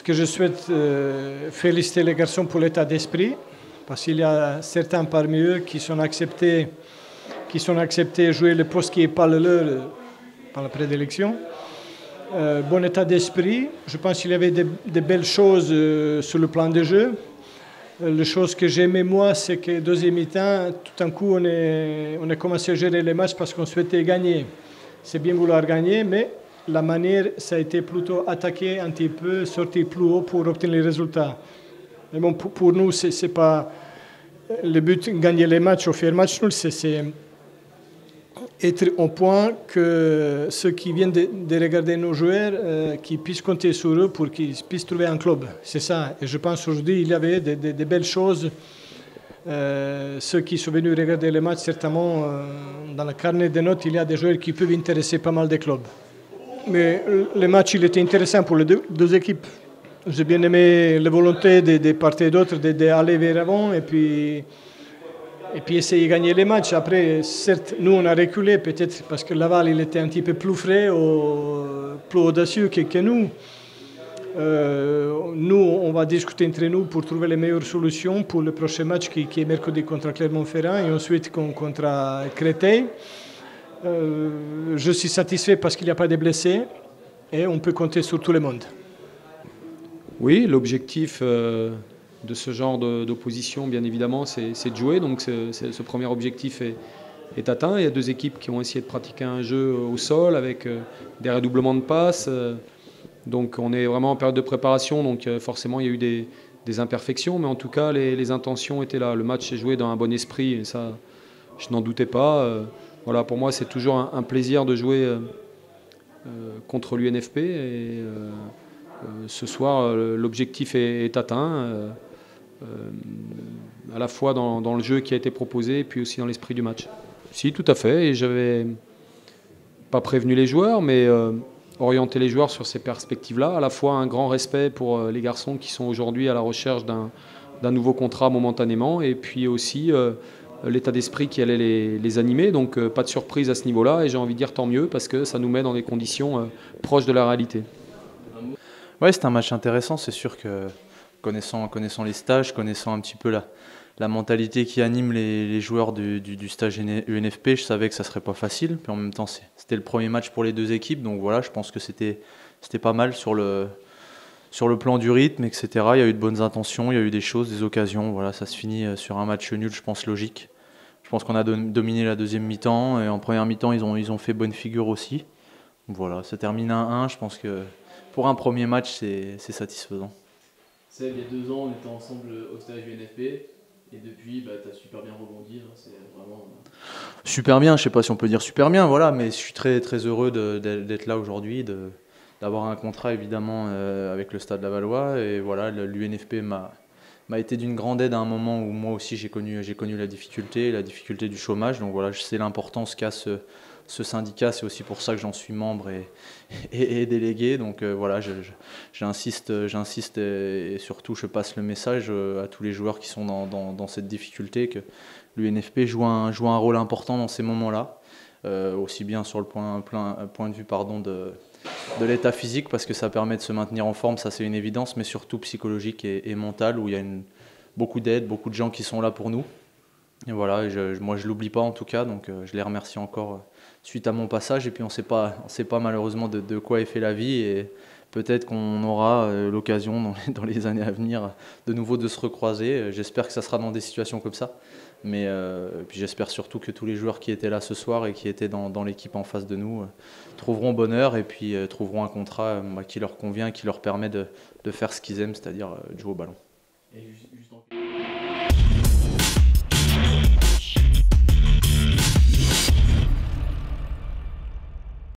que je souhaite féliciter les garçons pour l'état d'esprit, parce qu'il y a certains parmi eux qui sont acceptés à jouer le poste qui n'est pas le leur par la prédilection. Bon état d'esprit, je pense qu'il y avait de belles choses sur le plan de jeu. La chose que j'aimais moi, c'est que deuxième mi-temps, tout d'un coup, on a commencé à gérer les matchs parce qu'on souhaitait gagner. C'est bien vouloir gagner, mais la manière, ça a été plutôt attaquer un petit peu, sortir plus haut pour obtenir les résultats. Mais bon, pour nous, c'est pas le but de gagner les matchs ou faire match nul, c'est être au point que ceux qui viennent de regarder nos joueurs, qu'ils puissent compter sur eux pour qu'ils puissent trouver un club. C'est ça. Et je pense aujourd'hui il y avait de belles choses. Ceux qui sont venus regarder les matchs, certainement, dans le carnet de notes, il y a des joueurs qui peuvent intéresser pas mal de clubs. Mais le match, il était intéressant pour les deux équipes. J'ai bien aimé la volonté de part et d'autre d'aller vers l'avant et puis essayer de gagner les matchs. Après, certes, nous, on a reculé peut-être parce que Laval, il était un petit peu plus frais, plus audacieux que nous. Nous, on va discuter entre nous pour trouver les meilleures solutions pour le prochain match qui est mercredi contre Clermont-Ferrand et ensuite contre Créteil. Je suis satisfait parce qu'il n'y a pas de blessés et on peut compter sur tout le monde. Oui, l'objectif de ce genre d'opposition, bien évidemment, c'est de jouer. Donc ce premier objectif est atteint. Il y a deux équipes qui ont essayé de pratiquer un jeu au sol avec des redoublements de passes. Donc on est vraiment en période de préparation. Donc forcément, il y a eu des imperfections. Mais en tout cas, les intentions étaient là. Le match s'est joué dans un bon esprit. Et ça, je n'en doutais pas. Voilà, pour moi, c'est toujours un plaisir de jouer contre l'UNFP. Et ce soir, l'objectif est atteint. À la fois dans le jeu qui a été proposé et puis aussi dans l'esprit du match. Si, tout à fait, et j'avais pas prévenu les joueurs, mais orienté les joueurs sur ces perspectives-là, à la fois un grand respect pour les garçons qui sont aujourd'hui à la recherche d'un nouveau contrat momentanément, et puis aussi l'état d'esprit qui allait les animer, donc pas de surprise à ce niveau-là, et j'ai envie de dire tant mieux, parce que ça nous met dans des conditions proches de la réalité. Ouais, c'est un match intéressant, c'est sûr que connaissant les stages, connaissant un petit peu la mentalité qui anime les joueurs du stage UNFP, je savais que ça serait pas facile. Puis en même temps, c'était le premier match pour les deux équipes, donc voilà, je pense que c'était pas mal sur le plan du rythme, etc. Il y a eu de bonnes intentions, il y a eu des choses, des occasions. Voilà, ça se finit sur un match nul, je pense logique. Je pense qu'on a dominé la deuxième mi-temps et en première mi-temps, ils ont fait bonne figure aussi. Voilà, ça termine 1-1. Je pense que pour un premier match, c'est satisfaisant. Il y a 2 ans, on était ensemble au stage UNFP et depuis, tu as super bien rebondi. C'est vraiment... Super bien, je ne sais pas si on peut dire super bien, voilà, mais je suis très, très heureux d'être là aujourd'hui, d'avoir un contrat évidemment avec le Stade Lavallois. Et voilà, l'UNFP m'a été d'une grande aide à un moment où moi aussi j'ai connu la difficulté du chômage. Donc voilà, je sais l'importance qu'a ce syndicat, c'est aussi pour ça que j'en suis membre et délégué. Donc voilà, j'insiste et surtout je passe le message à tous les joueurs qui sont dans cette difficulté que l'UNFP joue un rôle important dans ces moments-là, aussi bien sur le point de vue de l'état physique, parce que ça permet de se maintenir en forme, ça c'est une évidence, mais surtout psychologique et mental, où il y a beaucoup d'aide, beaucoup de gens qui sont là pour nous. Et voilà, moi je l'oublie pas en tout cas, donc je les remercie encore suite à mon passage. Et puis on sait pas malheureusement de quoi est fait la vie, et peut-être qu'on aura l'occasion dans les années à venir de nouveau de se recroiser. J'espère que ça sera dans des situations comme ça, mais puis j'espère surtout que tous les joueurs qui étaient là ce soir et qui étaient dans l'équipe en face de nous trouveront bonheur et puis trouveront un contrat qui leur convient, qui leur permet de faire ce qu'ils aiment, c'est-à-dire jouer au ballon. Et juste